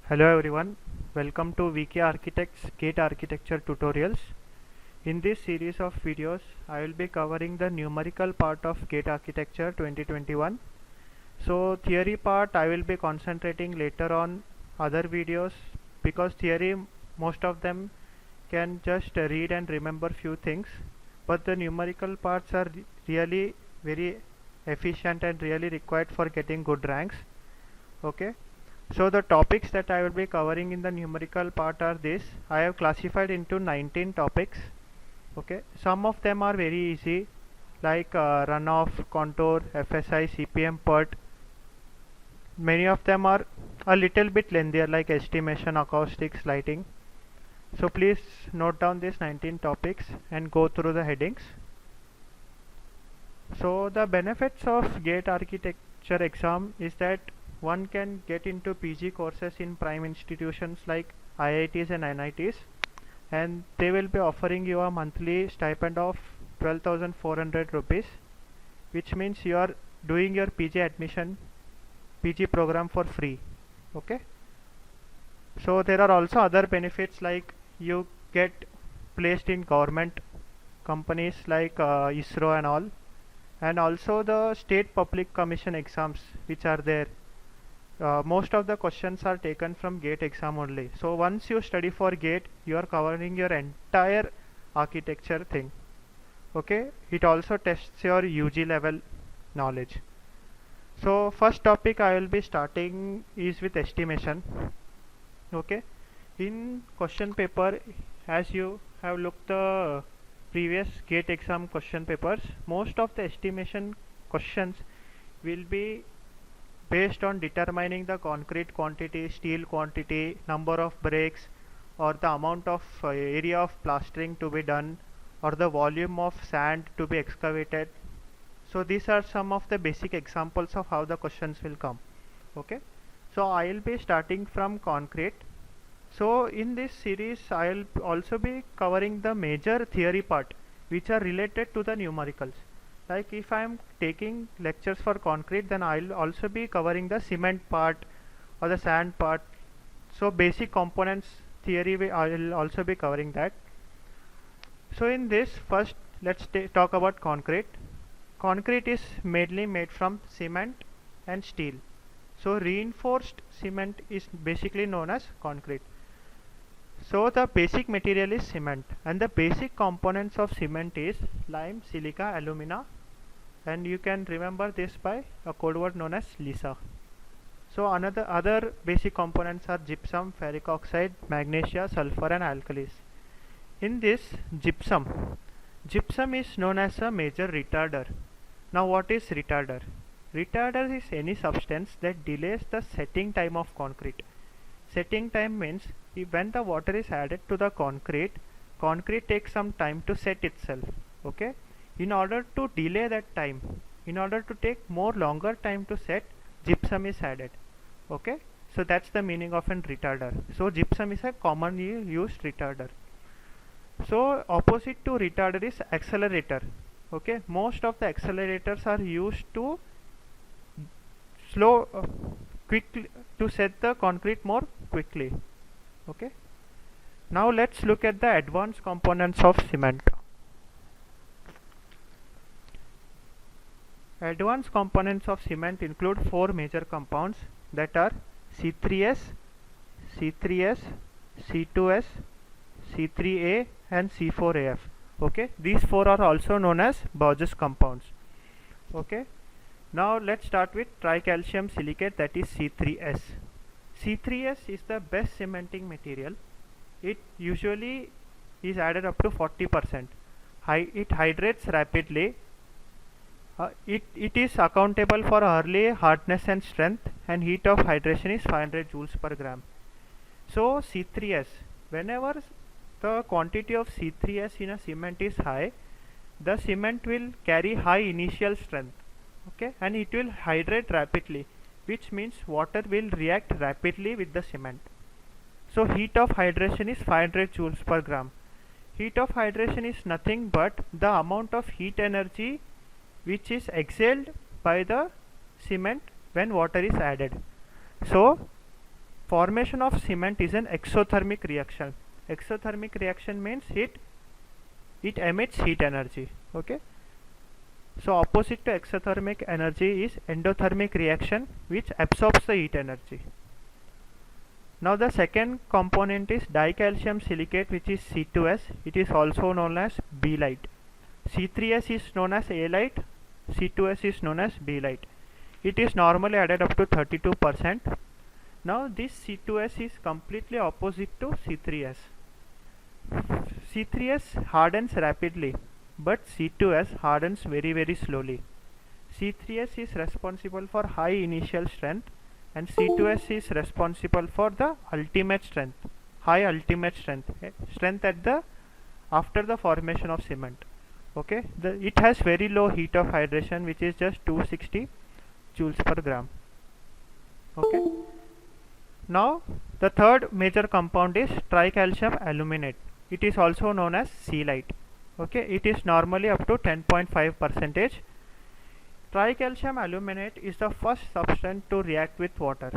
Hello everyone, welcome to VK Architects Gate Architecture tutorials. In this series of videos, I will be covering the numerical part of Gate Architecture 2021. So theory part I will be concentrating later on other videos because theory most of them can just read and remember few things, but the numerical parts are really very efficient and really required for getting good ranks. Okay. So the topics that I will be covering in the numerical part are this. I have classified into 19 topics. Okay, some of them are very easy, like runoff, contour, FSI, CPM, PERT. Many of them are a little bit lengthier, like estimation, acoustics, lighting. So please note down these 19 topics and go through the headings. So the benefits of GATE architecture exam is that one can get into PG courses in prime institutions like IITs and NITs, and they will be offering you a monthly stipend of 12,400 rupees, which means you are doing your PG program for free. Okay. So there are also other benefits like you get placed in government companies like ISRO and all, and also the state public commission exams which are there. Most of the questions are taken from GATE exam only. So once you study for GATE, you are covering your entire architecture thing. Okay, it also tests your UG level knowledge. So first topic I will be starting is with estimation. Okay, in question paper, as you have looked the previous GATE exam question papers, most of the estimation questions will be based on determining the concrete quantity, steel quantity, number of bricks, or the amount of area of plastering to be done, or the volume of sand to be excavated. So these are some of the basic examples of how the questions will come. Okay, so I will be starting from concrete. So in this series I will also be covering the major theory part which are related to the numericals. Like if I am taking lectures for concrete, then I'll also be covering the cement part or the sand part. So basic components theory I will also be covering that. So in this, first let's talk about concrete. Concrete is mainly made from cement and steel. So reinforced cement is basically known as concrete. So the basic material is cement, and the basic components of cement is lime, silica, alumina, and you can remember this by a code word known as Lisa. So other basic components are gypsum, ferric oxide, magnesia, sulfur and alkalis. In this gypsum is known as a major retarder. Now what is retarder? Retarder is any substance that delays the setting time of concrete. Setting time means when the water is added to the concrete takes some time to set itself. Okay. In order to delay that time, in order to take more longer time to set, gypsum is added. Okay, so that's the meaning of an retarder. So gypsum is a commonly used retarder. So opposite to retarder is accelerator. Okay, most of the accelerators are used to quickly to set the concrete more quickly. Okay, now let's look at the advanced components of cement. Advanced components of cement include four major compounds that are C3S, C3S, C2S, C3A and C4AF. Okay, these four are also known as Burgess compounds. Okay, now let's start with tricalcium silicate, that is C3S. C3S is the best cementing material. It usually is added up to 40%. It hydrates rapidly. It is accountable for early hardness and strength, and heat of hydration is 500 joules per gram. So C3S, whenever the quantity of C3S in a cement is high, the cement will carry high initial strength. Okay, and it will hydrate rapidly, which means water will react rapidly with the cement. So heat of hydration is 500 joules per gram. Heat of hydration is nothing but the amount of heat energy which is exhaled by the cement when water is added. So formation of cement is an exothermic reaction. Exothermic reaction means it emits heat energy. Okay, so opposite to exothermic energy is endothermic reaction, which absorbs the heat energy. Now the second component is dicalcium silicate, which is C2S. It is also known as B light. C3S is known as A light, C2S is known as B light. It is normally added up to 32%. Now this C2S is completely opposite to C3S. C3S hardens rapidly, but C2S hardens very slowly. C3S is responsible for high initial strength, and C2S is responsible for the ultimate strength, high ultimate strength, strength at the after the formation of cement. Okay, it has very low heat of hydration, which is just 260 joules per gram. Okay, now the third major compound is tricalcium aluminate. It is also known as C light. Okay, it is normally up to 10.5%. Tricalcium aluminate is the first substance to react with water.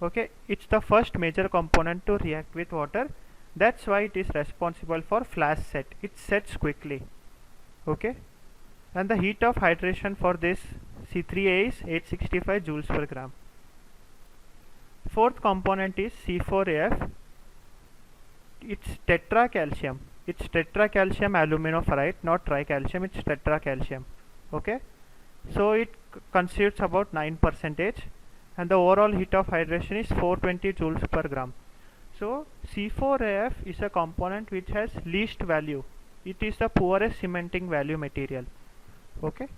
Okay, it's the first major component to react with water. That's why it is responsible for flash set. It sets quickly. Okay, and the heat of hydration for this C3A is 865 joules per gram. Fourth component is C4AF. It's tetracalcium. It's tetracalcium aluminoferrite, not tricalcium. It's tetracalcium. Okay, so it constitutes about 9%, and the overall heat of hydration is 420 joules per gram. So C4AF is a component which has least value. It is the poorest cementing value material. Okay,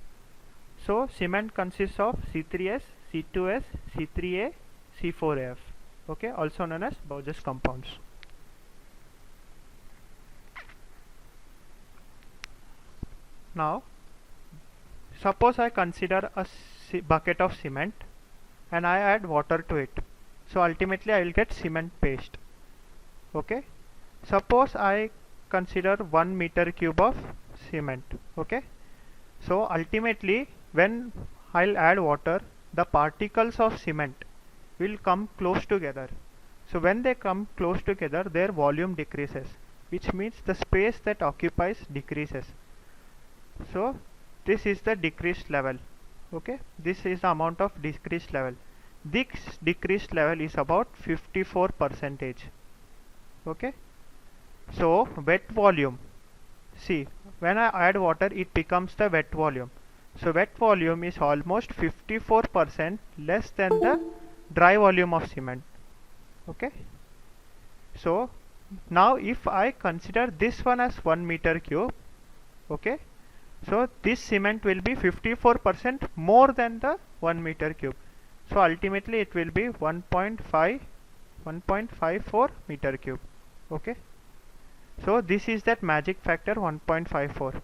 so cement consists of C3S, C2S, C3A, C4AF. Okay, also known as Bauge's compounds. Now suppose I consider a bucket of cement and I add water to it. So ultimately I will get cement paste. Okay, suppose I consider 1 meter cube of cement. Okay, so ultimately when I'll add water, the particles of cement will come close together. So when they come close together, their volume decreases, which means the space that occupies decreases. So this is the decreased level. Okay, this is the amount of decreased level. This decreased level is about 54%. Okay, so wet volume, see, when I add water it becomes the wet volume. So wet volume is almost 54% less than the dry volume of cement. Okay, so now if I consider this one as 1 meter cube, okay, so this cement will be 54% more than the 1 meter cube. So ultimately it will be 1.54 meter cube. Okay, so this is that magic factor 1.54.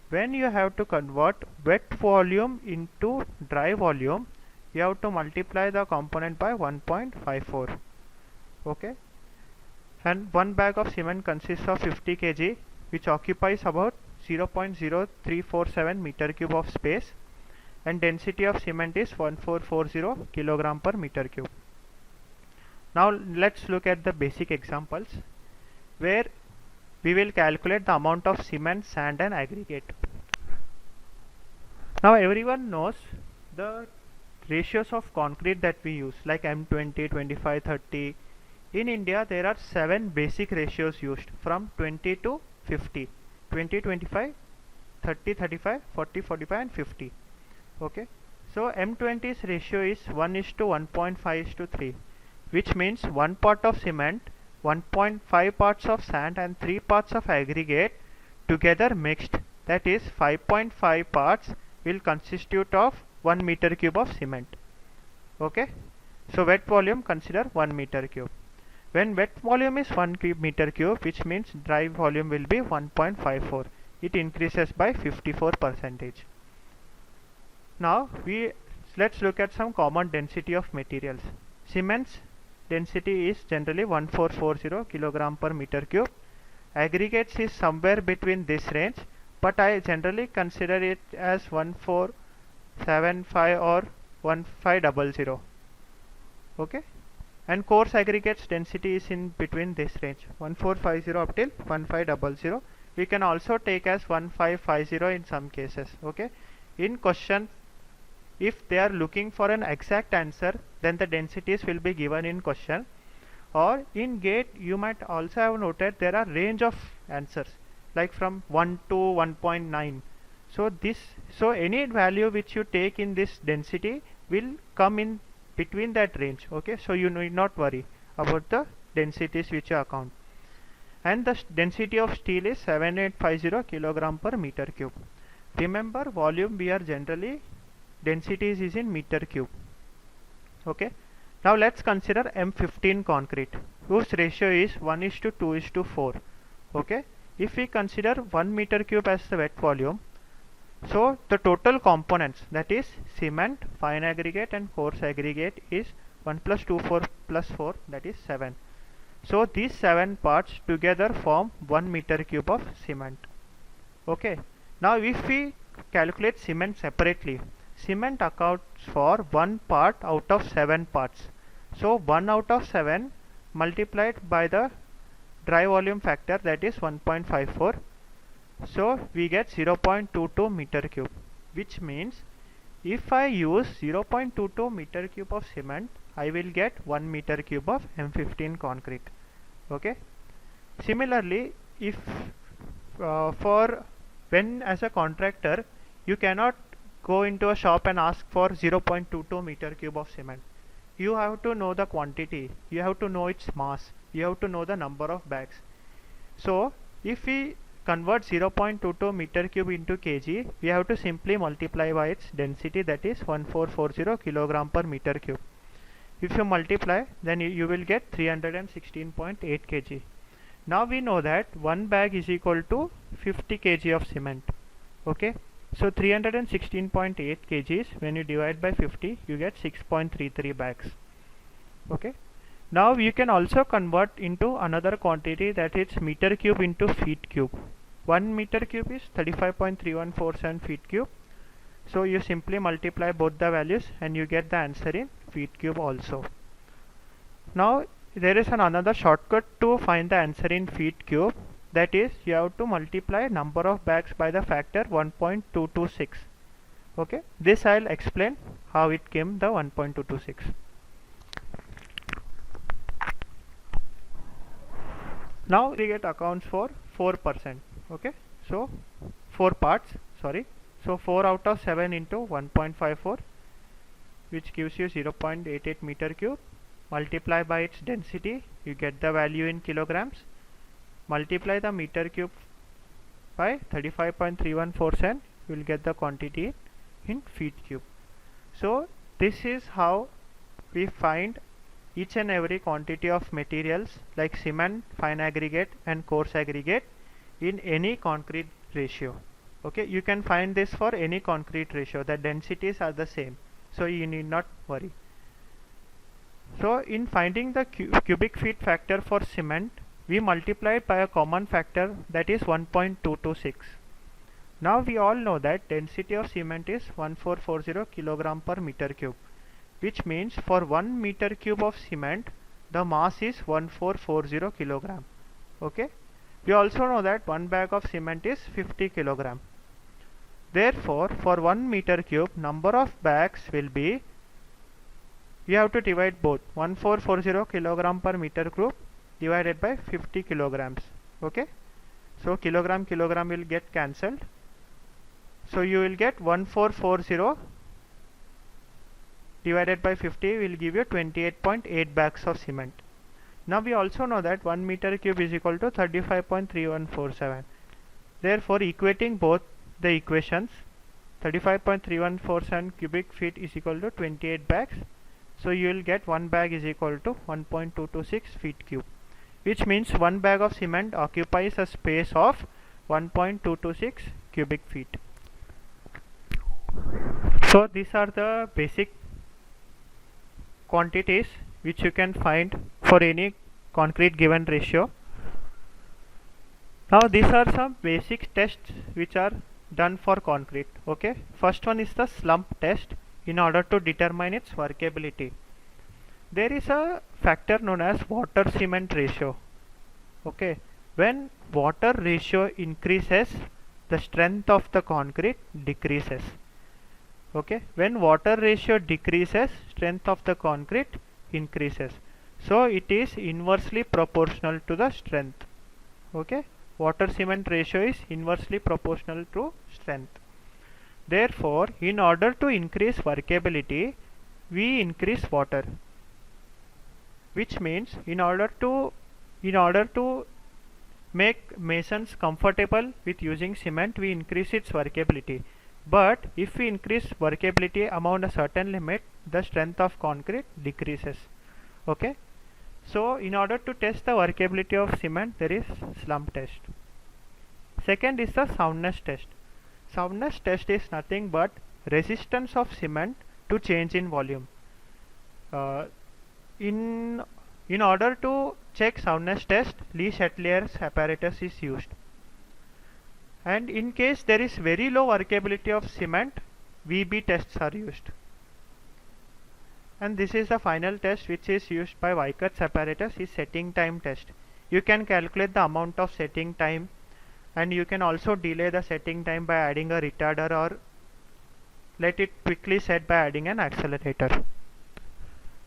When you have to convert wet volume into dry volume, you have to multiply the component by 1.54. Okay, and one bag of cement consists of 50 kg, which occupies about 0.0347 meter cube of space, and density of cement is 1440 kilogram per meter cube. Now let's look at the basic examples where we will calculate the amount of cement, sand and aggregate. Now everyone knows the ratios of concrete that we use, like M20, 25, 30. In India there are 7 basic ratios used from 20 to 50. 20, 25, 30, 35, 40, 45 and 50. Okay, so M20's ratio is 1:1.5:3, which means 1 part of cement, 1.5 parts of sand and 3 parts of aggregate together mixed, that is 5.5 parts will constitute of 1 meter cube of cement. Okay, so wet volume consider 1 meter cube. When wet volume is 1 meter cube, which means dry volume will be 1.54. It increases by 54%. Now let's look at some common density of materials. Cement's density is generally 1440 kilogram per meter cube. Aggregates is somewhere between this range, but I generally consider it as 1475 or 1500. Okay, and coarse aggregates density is in between this range 1450 up till 1500. We can also take as 1550 in some cases. Okay, in question if they are looking for an exact answer, then the densities will be given in question, or in gate you might also have noted there are range of answers like from 1 to 1.9. So any value which you take in this density will come in between that range. Okay, so you need not worry about the densities which you account. And the density of steel is 7850 kilogram per meter cube. Remember, volume we are generally densities is in meter cube. Okay, now let's consider M15 concrete whose ratio is 1:2:4. Okay, if we consider 1 meter cube as the wet volume, so the total components, that is cement, fine aggregate and coarse aggregate, is 1 plus 2 4 plus 4, that is 7. So these 7 parts together form 1 meter cube of cement. Okay, now if we calculate cement separately, cement accounts for 1 part out of 7 parts. So 1 out of 7 multiplied by the dry volume factor, that is 1.54. So we get 0.22 meter cube, which means if I use 0.22 meter cube of cement, I will get 1 meter cube of M15 concrete. Okay, similarly, if for when as a contractor you cannot go into a shop and ask for 0.22 meter cube of cement, you have to know the quantity, you have to know its mass, you have to know the number of bags. So if we convert 0.22 meter cube into kg, we have to simply multiply by its density, that is 1440 kilogram per meter cube. If you multiply, then you will get 316.8 kg. Now we know that 1 bag is equal to 50 kg of cement. Okay, so 316.8 kgs, when you divide by 50, you get 6.33 bags. Okay, now you can also convert into another quantity, that is meter cube into feet cube. 1 meter cube is 35.3147 feet cube. So you simply multiply both the values and you get the answer in feet cube also. Now there is another shortcut to find the answer in feet cube, that is you have to multiply number of bags by the factor 1.226. Okay, this I'll explain how it came the 1.226. Now aggregate accounts for 4%. Okay, so 4 parts, sorry. So 4 out of 7 into 1.54, which gives you 0.88 meter cube. Multiply by its density, you get the value in kilograms. Multiply the meter cube by 35.3147, you will get the quantity in feet cube. So this is how we find each and every quantity of materials like cement, fine aggregate and coarse aggregate in any concrete ratio. Okay, you can find this for any concrete ratio, the densities are the same, so you need not worry. So in finding the cubic feet factor for cement, we multiply by a common factor, that is 1.226. Now we all know that density of cement is 1440 kilogram per meter cube, which means for 1 meter cube of cement the mass is 1440 kilogram. Okay, we also know that 1 bag of cement is 50 kilogram. Therefore for 1 meter cube, number of bags will be, we have to divide both 1440 kilogram per meter cube divided by 50 kilograms. Okay, so kilogram will get cancelled, so you will get 1440 divided by 50 will give you 28.8 bags of cement. Now we also know that 1 meter cube is equal to 35.3147. Therefore equating both the equations, 35.3147 cubic feet is equal to 28 bags. So you will get 1 bag is equal to 1.226 feet cube, which means 1 bag of cement occupies a space of 1.226 cubic feet. So these are the basic quantities which you can find for any concrete given ratio. Now these are some basic tests which are done for concrete. Okay, first one is the slump test in order to determine its workability. there is a factor known as water cement ratio. Okay, when water ratio increases, the strength of the concrete decreases. Okay, when water ratio decreases, strength of the concrete increases. So it is inversely proportional to the strength. Okay, water cement ratio is inversely proportional to strength. Therefore, in order to increase workability, we increase water, which means in order to make masons comfortable with using cement, we increase its workability. But if we increase workability among a certain limit, the strength of concrete decreases. Okay, so in order to test the workability of cement, there is slump test. Second is the soundness test. Soundness test is nothing but resistance of cement to change in volume. Uh, in in order to check soundness test, Le Chatelier's apparatus is used. And in case there is very low workability of cement, VB tests are used. And this is the final test which is used by Weikart's apparatus, is setting time test. You can calculate the amount of setting time, and you can also delay the setting time by adding a retarder, or let it quickly set by adding an accelerator.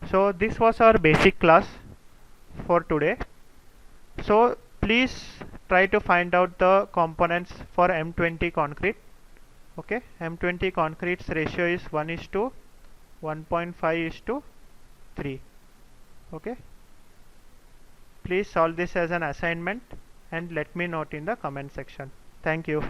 So this was our basic class for today. So please try to find out the components for M20 concrete. Okay, M20 concrete's ratio is 1:1.5:3. Okay, please solve this as an assignment and let me know in the comment section. Thank you.